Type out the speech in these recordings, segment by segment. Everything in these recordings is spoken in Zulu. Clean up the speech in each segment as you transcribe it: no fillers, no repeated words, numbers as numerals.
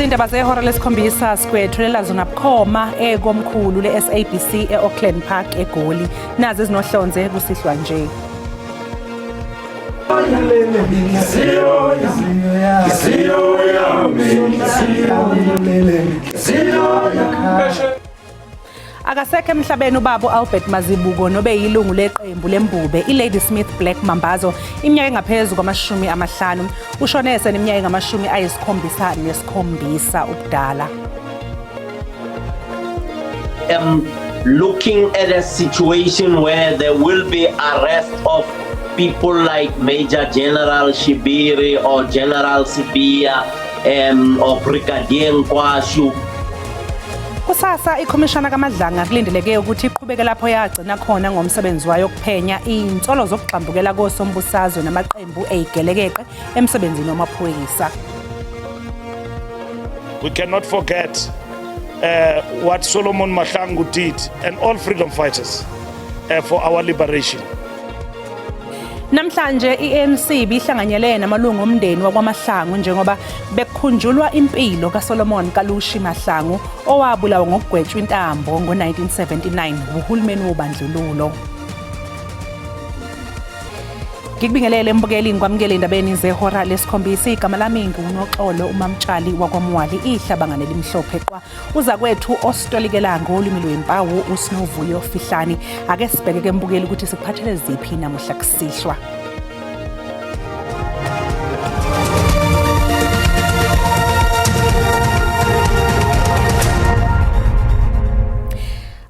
Izindaba zehora lesikhombisa sikwethulela zona bukhoma ekomkhulu le-SABC e-Auckland Park eGoli. Nazi izinohlonze kusihlwa nje. Akasekho emhlabeni ubaba uAlbert Mazibuko nobe yilungu leqembu lembube iLadysmith Black Mambazo iminyaka engaphezulu kwama-50. Ushone eneminyaka engama-77 ubudala. Looking at a situation where there will be arrest of people like Major General Shibiri or General Sibia or Brigadier Nkwashu. Kusasa ikhomishana kaMadlanga kulindeleke ukuthi iqhubeke lapho yagcina khona ngomsebenzi wayo kuphenya insolo zokuxambukela kosombusazwe namaqembu eyigelekeqe emsebenzini wamaphoyisa. We cannot forget what Solomon Mahlangu did and all freedom fighters for our liberation. Namhlanje iANC bihlanganyele namalungu omndeni wakwaMahlangu njengoba bekukhunjulwa impilo kaSolomon Kalushi Mahlangu owabulawa ngokugwetshwa intambo ngo-1979 uhulumeni wobandlululo. Ngikubingelele embukeli ngikwamukele indabeni zehora lesikhombisa. Igama lami nguNoxolo uMamtshali wakwaMwali ihlabangane limhlophe qwa. Uza kwethu ositolikela ngolimi lwempawu uSinovuyo Fihlani. Ake sibheke ke mbukeli ukuthi sikuphathele ziphi namuhla kusihlwa.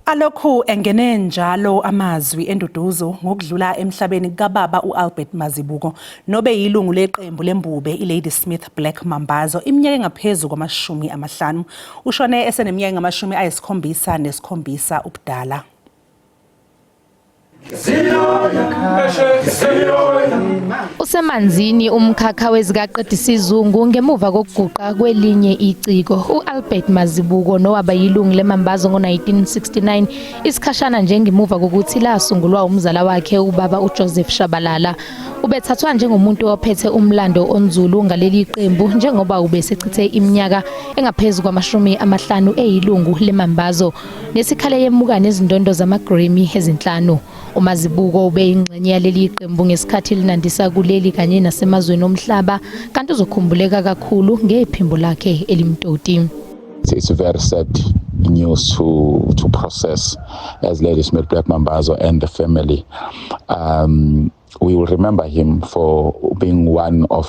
Alokhu engene njalo amazwi enduduzo ngokudlula emhlabeni kababa uAlbert Mazibuko nobe yilungu leqembu lembube iLadysmith Black Mambazo iminyaka engaphezulu kwama-50. Ushone eneminyaka engama-77 ubudala. Usemanzini umkhakha wezikaqedisizungu ngemuva kokuguqa kwelinye iciko. uAlbert Mazibuko nowaba yilungu leMambazo ngo-1969 isikhashana njengemuva kokuthi lasungulwa umzala wakhe ubaba uJoseph Shabalala. Ubethathwa njengomuntu ophethe umlando onzulu ngaleli qembu njengoba ubesechithe iminyaka engaphezulu kwama-50 eyilungu leMambazo nesikhale yemuka nezindondo zama-Grammy ezinhlanu. uMazibuko ube ingxenye yaleli qembu ngesikhathi linandisa kuleli kanye nasemazweni omhlaba kanti uzokhumbuleka kakhulu ngephimbo lakhe elimtoti. It's very sad news to process as Ladysmith Black Mambazo and the family. We will remember him for being one of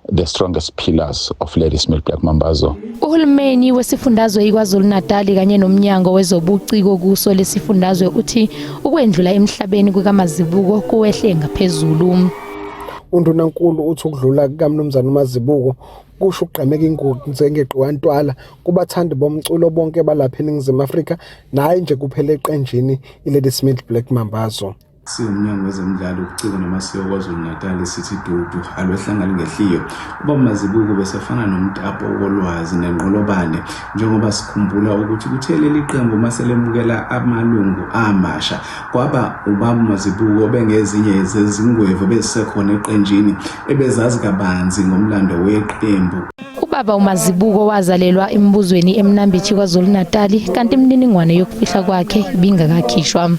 the strongest pillars of Ladysmith Black Mambazo. Uhulumeni wesifundazwe iKwaZulu-Natal kanye nomnyango wezobuciko kuso lesifundazwe uthi ukwendlula emhlabeni kukaMazibuko kuwehle ngaphezulu. UNdunankulu uthi ukudlula kukaMnumzana uMazibuko kusho ukugqameka inguquko njengeGqwantwala kubathandi bomculo bonke balapha eNingizimu Afrika naye nje kuphela eqenjini iLadysmith Black Mambazo. Siwumnyango wezemidlalo ubuciko namasiko kwaZulu-Natal sithi dudu alwehlangana ngehliyo. Ubaba Mazibuko besefana nomtapo wolwazi nenqolobane njengoba sikhumbula ukuthi kutheleli iqembu maselemukela amalungu amasha kwaba ubaba Mazibuko bengezinye zezingwevu bezisekhona eqenjini ebezazi kabanzi ngomlando weqembu. Ubaba uMazibuko wazalelwa embuzweni eMnambithi kwaZulu-Natal kanti imininingwane yokufihla kwakhe bingakakhishwa.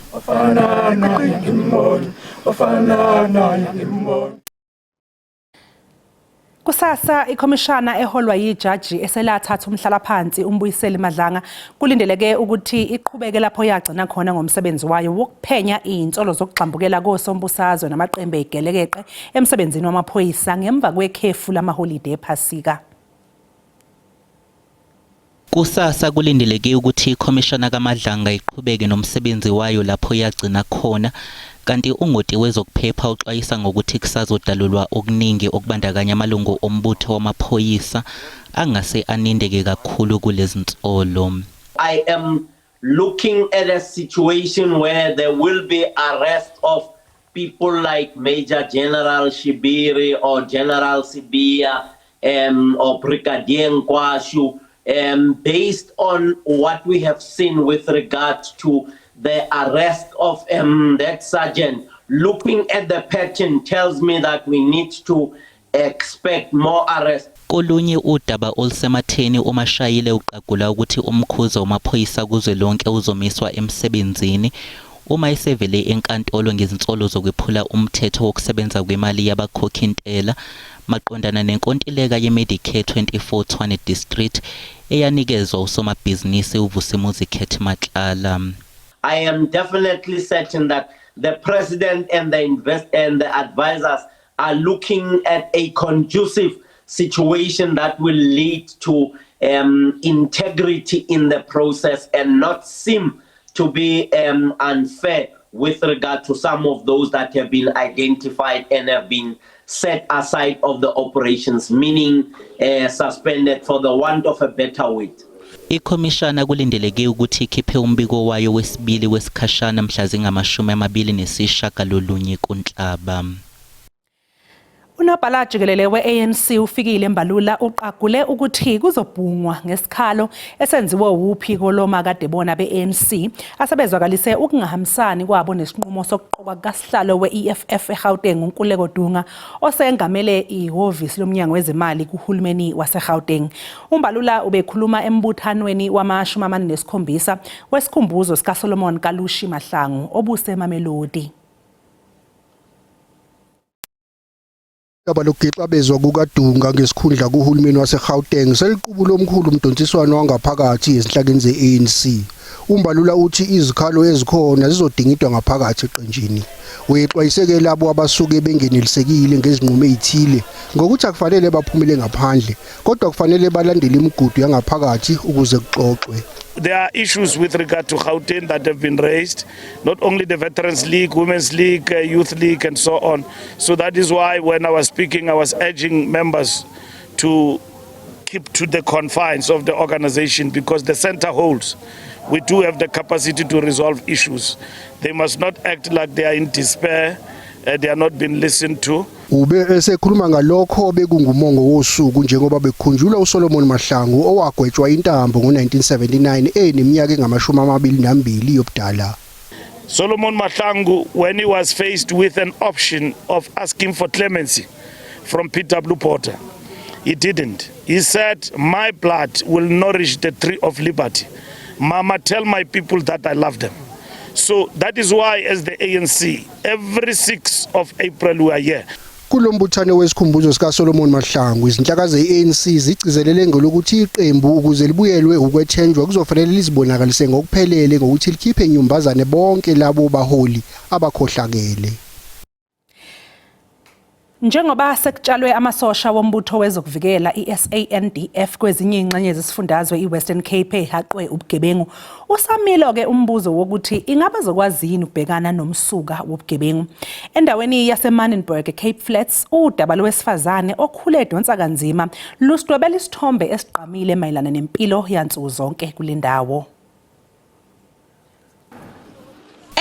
Kusasa ikhomishana eholwa yijaji eselathatha umhlalaphansi uMbuyiseli Madlanga kulindeleke ukuthi iqhubeke lapho yagcina khona ngomsebenzi wayo wokuphenya insolo zokuxambukela kosombusazwe namaqembu eyigelekeqe emsebenzini wamaphoyisa ngemva kwekhefu lamaholiday ephasika. Kusasa kulindeleke ukuthi ikhomishana kaMadlanga iqhubeke nomsebenzi wayo lapho yagcina khona kanti ungoti wezokuphepha uxwayisa ngokuthi kusazodalulwa okuningi okubandakanya amalungu ombutho wamaphoyisa angase anindeke kakhulu kulezi nsolo. I am looking at a situation where there will be arrest of people like Major General Shibiri or General Sibia or Brigadier Nkwashu. Based on what we have seen with regard to the arrest of that sergeant, looking at the pattern tells me that we need to expect more arrests. Kolunye udaba olusematheni umashayile uqagula ukuthi umkhuzo wamaphoyisa kuzwelonke uzomiswa emsebenzini uma esevele enkantolo ngezinsolo zokwephula umthetho wokusebenza kwemali yabakhokhi intela maqondana nenkontileka ye-Medicare 24 Tshwane District eyanikezwa usomabhizinisi uVusimuzi Khethematlala. I am definitely certain that the president and the advisors are looking at a conducive situation that will lead to integrity in the process and not seem to be unfair with regard to some of those that have been identified and have been set aside of the operations, meaning suspended for the want of a better word. Ikhomishana kulindeleke ukuthi ikhiphe umbiko wayo wesibili wesikhashana mhla zingama-29 kuNhlaba. Unobhala jikelele we-ANC ufikile eMbalula uqagule ukuthi kuzobhungwa ngesikhalo esenziwe uphiko lomakadebona be-ANC asebezwakalise ukungahambisani kwabo nesinqumo sokuqokwa kasihlalo we-EFF eGauteng uNkululeko Dunga osengamele ihhovisi lomnyango wezimali kuhulumeni waseGauteng. uMbalula ubekhuluma embuthanweni wama-47 wesikhumbuzo sikaSolomon Kalushi Mahlangu obusemamelodi. Igaba lokugixa bezwa kukaDunga ngesikhundla kuhulumeni waseGauteng seliqubulo omkhulu umdontsiswano wangaphakathi ezinhlakeni ze-ANC. uMbalula uthi izikhalo ezikhona zizodingidwa ngaphakathi eqenjini. Uyexwayiseke labo abasuke bengenelisekile ngezinqumo ezithile ngokuthi akufanele baphumele ngaphandle kodwa kufanele balandele imigudu yangaphakathi ukuze kuxoxwe. There are issues with regard to Gauteng that have been raised, not only the Veterans League, Women's League, Youth League and so on. So that is why when I was speaking, I was urging members to keep to the confines of the organization because the center holds. We do have the capacity to resolve issues. They must not act like they are in despair. They are not being listened to. Ube esekhuluma ngalokho bekungumongo wosuku njengoba bekhunjula uSolomon Mahlangu owagwetshwa intambo ngo1979 eneminyaka engama-22 yobudala. Solomon Mahlangu, when he was faced with an option of asking for clemency from P.W. Porter, he didn't. He said, "My blood will nourish the tree of liberty. Mama, tell my people that I love them." So that is why as the ANC, every 6th of April we are here. Kulombuthano wesikhumbuzo sikaSolomon Mahlangu izinhlaka ze-ANC zigcizelele ngolokuthi iqembu ukuze libuyelwe ukwethenjwa kuzofanele lizibonakalise ngokuphelele ngokuthi likhiphe inyumbazane bonke labo baholi abakhohlakele. Njengoba sekutshalwe amasosha wombutho wezokuvikela iSANDF kwezinye ingxenye zesifundazwe iWestern Cape ehaqwe ubugebengu, usamilo ke umbuzo wokuthi ingaba zokwazini ukubhekana nomsuka wobugebengu. Endaweni yaseMannenberg eCape Flats, udaba lowesifazane okhule edonsa kanzima lusidwebela isithombe esiqamile mayelana nempilo yansuku zonke kule ndawo.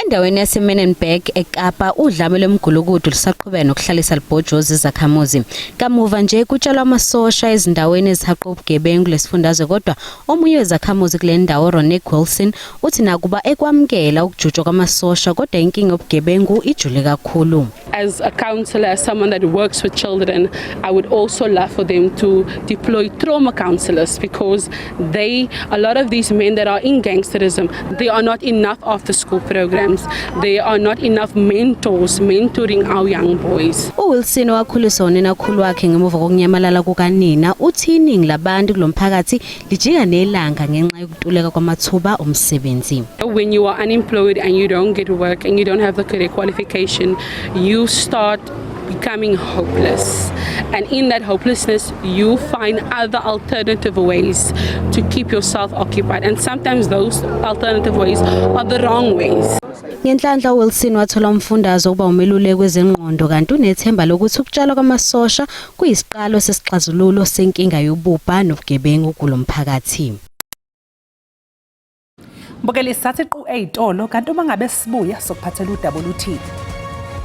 Endaweni yaseMannenberg eKapa udlame lomgulukudu lusaqhubeka nokuhlalisa libhojozi zakhamuzi. Kamuva nje kutshalwa amasosha ezindaweni ezihaqwe ubugebengu lesifundazwe kodwa omunye wezakhamuzi kule ndawo Ronick Wilson uthi nakuba ekwamukela ukujutshwa kwamasosha kodwa inkinga yobugebengu ijule kakhulu. As a counselor, as someone that works with children, I would also love for them to deploy trauma counselors because a lot of these men that are in gangsterism, they are not enough after school programs. There are not enough mentors mentoring our young boys. uWilson wakhulisa unina khulu wakhe ngemuva kokunyamalala kukanina uthi iningi labantu kulomphakathi lijika nelanga ngenxa yokutuleka kwamathuba omsebenzi. When you are unemployed and you don't get work and you don't have the correct qualification, you start becoming hopeless, and in that hopelessness you find other alternative ways to keep yourself occupied, and sometimes those alternative ways are the wrong ways. Ngenhlanhla uWilson wathola umfundazo ukuba umeluleki wezengqondo kanti unethemba lokuthi ukutshalwa kwamasosha kuyisiqalo sesixazululo senkinga yobubha nobugebengu kulomphakathi. Mbokeli sathi qhu eyitolo kanti uma ngabe sibuya sokuphathela udaba oluthile.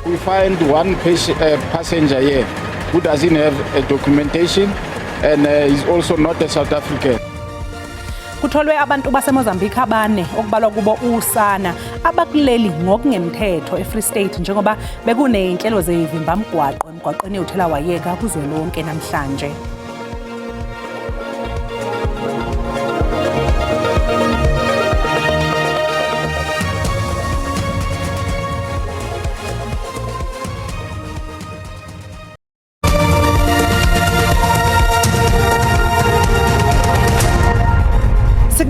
We find one passenger here who doesn't have a documentation and is also not a South African. Kutholwe abantu baseMozambique abane okubalwa kubo usana abakuleli ngokungemthetho eFree State njengoba bekuneyinhlelo zevimba mgwaqo emgwaqweni uthela wayeka kuzwelonke namhlanje.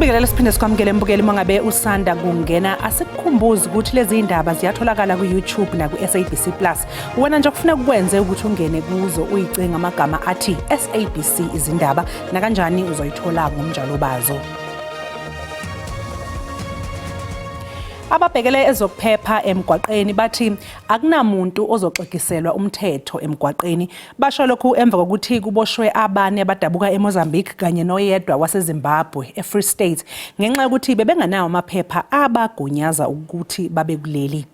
Sibingelela siphinde sikwamukele mbukeli mangabe usanda kungena asikukhumbuze ukuthi lezi indaba ziyatholakala ku YouTube na ku SABC Plus. Wena nje kufuna ukwenze ukuthi ungene kuzo uyicinga amagama athi SABC izindaba na kanjani uzoyithola ngomnjalo bazo. Ababhekele ezokuphepha emgwaqeni bathi akunamuntu ozoxekiselwa umthetho emgwaqeni. Basho lokhu emva kokuthi kuboshwe abane abadabuka eMozambique kanye noyedwa waseZimbabwe eFree State ngenxa yokuthi bebenganawo amaphepha abagunyaza ukuthi babe kuleli.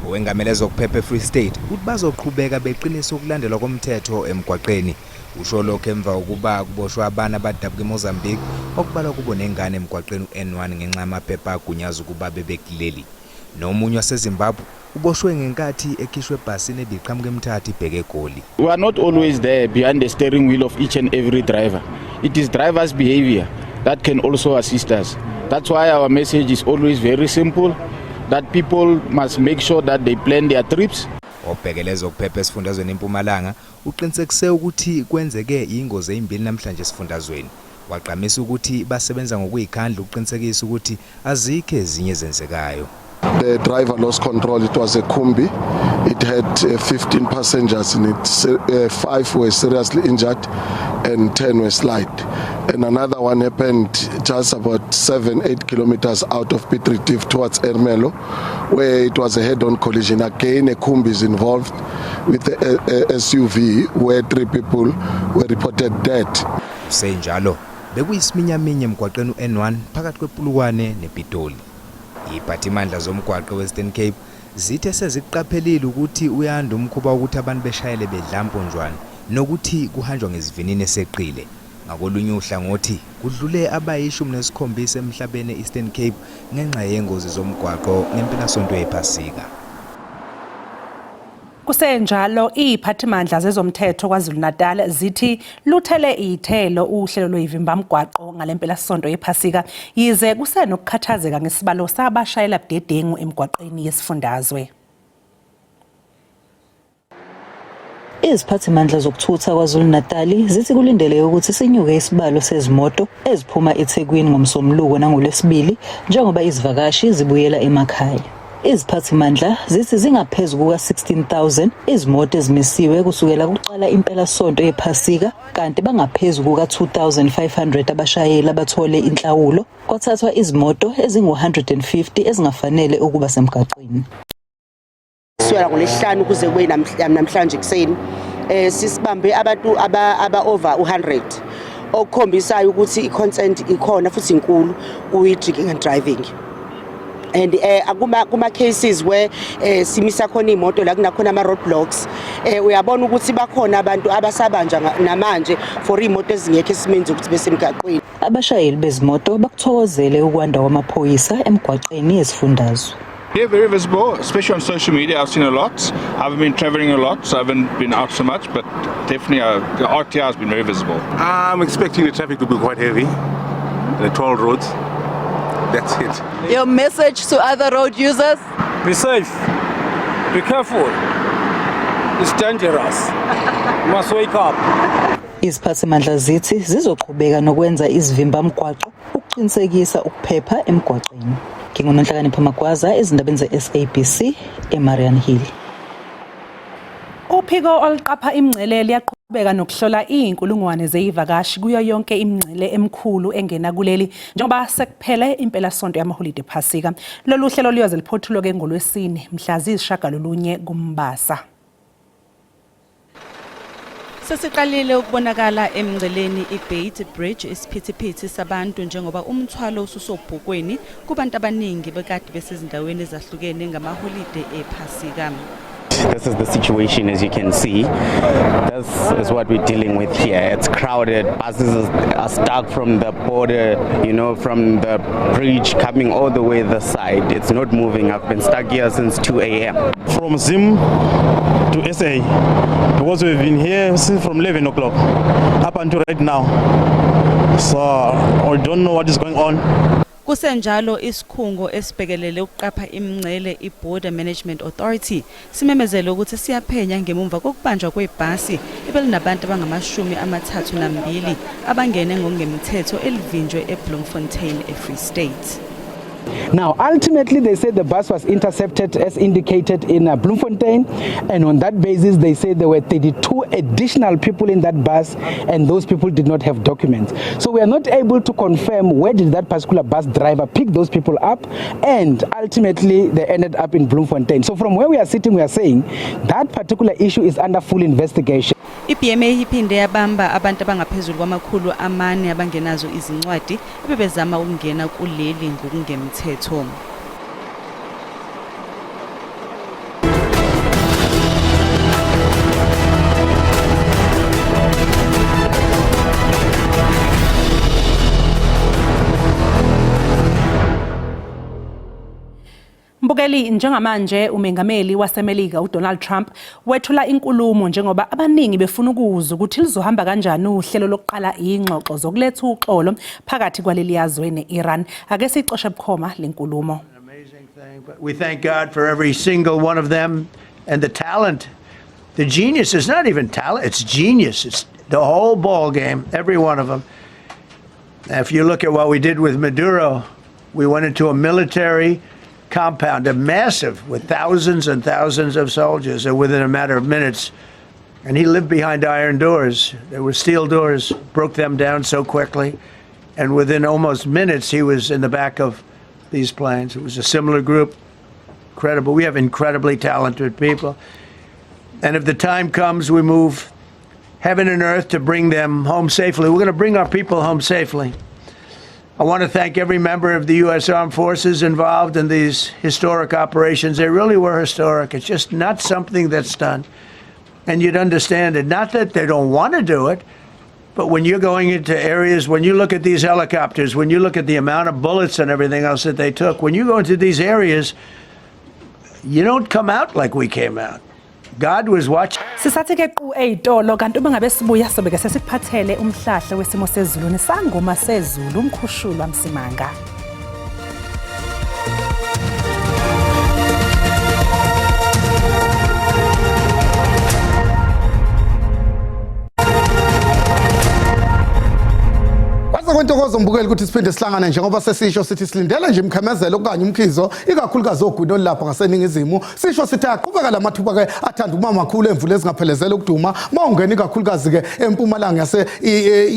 Owengamele ezokuphepha eFree State uthi bazoqhubeka beqinisa ukulandelwa komthetho emgwaqeni. Usho lokho emva ukuba kuboshwe abana abadabuka eMozambique okubalwa kubo nengane emgwaqeni uN1 ngenxa yamaphepha agunyaza ukuba bebekuleli. Nomunye waseZimbabwe uboshwe ngenkathi ekhishwe ebhasini ebiqhamuka eMthatha ibheke eGoli. We are not always there behind the steering wheel of each and every driver. It is driver's behavior that can also assist us. That's why our message is always very simple, that people must make sure that they plan their trips. Obhekele ezokuphepha esifundazweni eMpumalanga uqinisekise ukuthi kwenzeke ingozi ezimbili namhlanje esifundazweni. Waqhamisa ukuthi basebenza ngokuyikhandla ukuqinisekisa ukuthi azikho ezinye ezenzekayo. The driver lost control. It was a Kumbi. It had 15 passengers in it. 5 were seriously injured and 10 were slight. And another one happened just about 7-8 kilometers out of Piet Retief towards Ermelo, where it was a head-on collision. Again, a Kumbi is involved with the SUV, where 3 people were reported dead. Senjalo, bekuyisiminyaminya emgwaqeni uN1 phakathi kwePulukwane nePitoli. Iphathimandla zomgwaqo Western Cape zithe seziqaphelile ukuthi uyanda umkhuba ukuthi abantu beshayele bedla imponjwana nokuthi kuhanjwa ngesivinini eseqile. Ngakolunye uhlangothi kudlule abayishumi nesikhombisa emhlabeni eEastern Cape ngenxa yengozi zomgwaqo ngempelasonto yePhasika. Kusenjalo iphathimandla zezomthetho kwaZulu-Natal zithi luthele ithelo uhlelo lwevimba mgwaqo ngalempela sonto yePhasika yize kusenokukhathazeka ngesibalo sabashayela budedengu emgwaqeni yesifundazwe. Iziphathimandla zokuthutha kwaZulu-Natal zithi kulindele ukuthi sinyuke isibalo sezimoto eziphuma eThekwini ngomsombuluko nangoLwesibili njengoba izivakashi zibuyela emakhaya. Iziphathimandla zithi zingaphezulu kuka-16,000 izimoto ezimisiwe kusukela kuqala impela sonto yePhasika kanti bangaphezulu kuka-2,500 abashayeli abathole inhlawulo kwathathwa izimoto ezingu-150 ezingafanele ukuba semgaqweni. Siswela ngoLwesihlanu kuze kube namhlanje kuseni sisibambe abantu aba-over 100 okukhombisayo ukuthi i-consent ikhona futhi inkulu kuyi-drinking and driving. And kuma cases where simisa khona imoto la kunakhona ama roadblocks uyabona ukuthi bakhona abantu abasabanja namanje for imoto ezingekho esimenze ukuthi besemgaqweni. Abashayeli bezimoto bakuthokozele ukwanda kwamaphoyisa emgwaqeni yesifundazwe. Yeah, very visible, especially on social media. I've seen a lot. I haven't been traveling a lot, so I haven't been out so much, but definitely the RTR has been very visible. I'm expecting the traffic to be quite heavy, the toll roads. That's it. Your message to other road users? Be safe. Be careful. It's dangerous. You must wake up. Iziphathimandla zithi zizoqhubeka nokwenza izivimba mgwaqo ukuqinisekisa ukuphepha emgwaqeni. Ngingunonhlakanipho Magwaza ezindabeni ze-SABC eMarian Hill. Uphiko oluqapha imingcele liyaqhubeka nokuhlola izinkulungwane zezivakashi kuyo yonke imingcele emkhulu engena kuleli njengoba sekuphele impela sonto yamaholide ePhasika. Lolu hlelo luyoze liphothulwe ke ngoLwesine mhla ziyisishagalolunye kuMbasa. Sesiqalile ukubonakala emngceleni iBait Bridge isiphithiphithi sabantu njengoba umthwalo ususobhukweni kubantu abaningi bekade besezindaweni ezahlukene ngamaholide ePhasika. This is the situation, as you can see. This is what we're dealing with here. It's crowded. Buses are stuck from the border, you know, from the bridge coming all the way this side. It's not moving. I've been stuck here since 2 a.m. From Zim to SA, because we've been here since from 11 o'clock up until right now. So I don't know what is going on. Kusenjalo isikhungo esibhekelele ukuqapha imingcele iBorder Management Authority simemezele ukuthi siyaphenya ngemumva kokubanjwa kwebhasi ebelinabantu abangama32 abangene ngokungemthetho elivinjwe eBloemfontein eFree State. Now, ultimately, they said the bus was intercepted as indicated in Bloemfontein, and on that basis, they said there were 32 additional people in that bus, and those people did not have documents. So we are not able to confirm where did that particular bus driver pick those people up, and ultimately, they ended up in Bloemfontein. So from where we are sitting, we are saying that particular issue is under full investigation. IBMA iphinde yabamba abantu abangaphezulu kwamakhulu amane abangenazo izincwadi ebebezama ukungena kuleli ngokungemthetho. Mbukeli, njengamanje umengameli waseMelika uDonald Trump wethula inkulumo njengoba abaningi befuna ukuzwa ukuthi lizohamba kanjani uhlelo lokuqala ingxoxo zokuletha uxolo phakathi kwaleli yazwe neIran. Ake sixoshe bukhoma lenkulumo. We thank God for every single one of them and the talent. The genius is not even talent, it's genius. It's the whole ball game, every one of them. If you look at what we did with Maduro, we went into a military compound, a massive, with thousands and thousands of soldiers, and within a matter of minutes, and he lived behind iron doors. There were steel doors, broke them down so quickly, and within almost minutes, he was in the back of these planes. It was a similar group, incredible. We have incredibly talented people, and if the time comes, we move heaven and earth to bring them home safely. We're going to bring our people home safely. I want to thank every member of the U.S. Armed Forces involved in these historic operations. They really were historic. It's just not something that's done. And you'd understand it. Not that they don't want to do it, but when you're going into areas, when you look at these helicopters, when you look at the amount of bullets and everything else that they took, when you go into these areas, you don't come out like we came out. God was watching. Sisathi ke qu eyitolo kanti uma ngabe sibuya sobe ke sesiphathele umhlahla wesimo sezulu nesangoma sezulu umkhushulu wamsimanga. Kwentokozo mbukeli ukuthi siphinde sihlangane njengoba sesisho sithi silindele nje imkhemezelo okanye umkhizo ikakhulukazi ogwini olapha ngaseningizimu sisho sithi aqhubeka lamathuba ke athanda umama makhulu emvula ezingaphelezela ukuduma mawungena ikakhulukazi ke empumalanga yase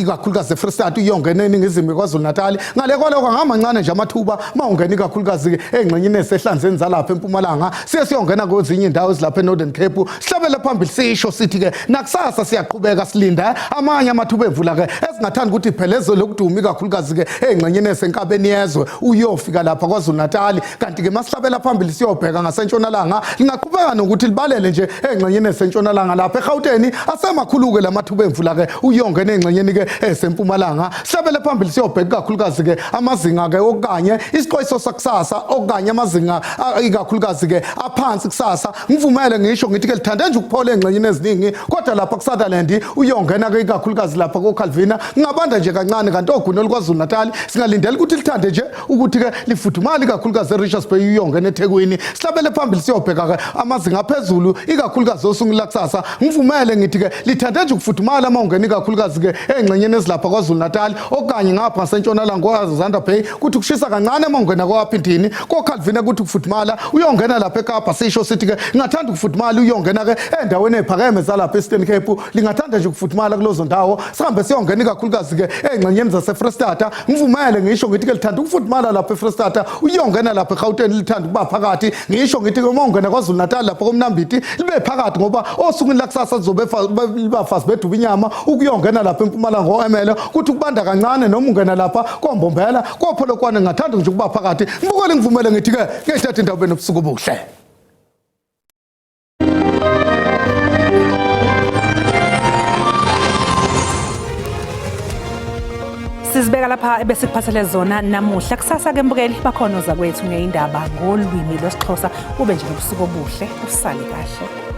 ikakhulukazi eFree State uyongena eningizimu kwaZulu Natal ngale kwaloko ngamancane nje amathuba mawungena ikakhulukazi ke engxenyeni esehlanzeni zalapha empumalanga siyongena kwezinye indawo ezilapha eNorthern Cape sihlabele phambili sisho sithi ke nakusasa siyaqhubeka silinda amanye amathuba emvula ke esingathanda ukuthi iphelezo lokuduma ikakhulukazi ke engxenyeni esenkabeni yezwe uyofika lapha kwaZulu Natal kanti ke masihlabela phambili siyobheka ngasentshonalanga lingaqhubeka nokuthi libalele nje engxenyeni esentshonalanga lapha eGauteng asemakhulu ke lamathuba emvula ke uyongena engxenyeni ke esempumalanga sihlabele phambili siyobheka ikakhulukazi ke amazinga ke okanye isiqoyiso sakusasa okanye amazinga ikakhulukazi ke aphansi kusasa ngivumele ngisho ngithi ke lithanda nje ukuphola engxenyeni eziningi kodwa lapha kuSutherland uyongena ke ikakhulukazi lapha koCalvina ngabanda nje kancane kanti ogwini olukwaZulu Natal singalindela ukuthi lithande nje ukuthi ke lifuthumali kakhulukazi eRichards Bay uyongena eThekwini sihlabele phambili siyobheka ke amazinga aphezulu ikakhulukazi osungula kusasa ngivumele ngithi ke lithande nje ukufuthumala mawungena ikakhulukazi ke engxenyeni ezilapha kwaZulu Natal okanye ngapha ngasentshonalanga kwaZanda Bay kuthi kushisa kancane mawungena kwaPhindini koCalvina ukuthi ukufuthumala uyongena lapha eKapa sisho sithi ke ngathanda ukufuthumala uyongena ke endaweni ephakeme zalapha eStern Cape lingathanda nje ukufuthumala kulozo ndawo sihambe siyongena ikakhulukazi ke engxenyeni zaseFree State ngivumele ngisho ngithi ke lithanda ukufuthumala lapha eFree State uyongena lapha eGauteng lithanda ukuba phakathi ngisho ngithi ke mawungena kwaZulu Natal lapha koMnambiti libe phakathi ngoba osukwini lakusasa lizobe libafazi beduba inyama ukuyongena lapha eMpumalanga ngoEmelo kuthi kubanda kancane noma ungena lapha koMbombela koPholokwane ngathanda nje ukuba phakathi ngivukele ngivumele ngithi ke ngiyathatha indaba enobusuku obuhle. Sizibeka lapha bese kuphathele zona namuhla kusasa ke mbukeli bakhona oza kwethu ngeindaba ngolwimi lwesiXhosa ube nje nobusuku obuhle usale kahle.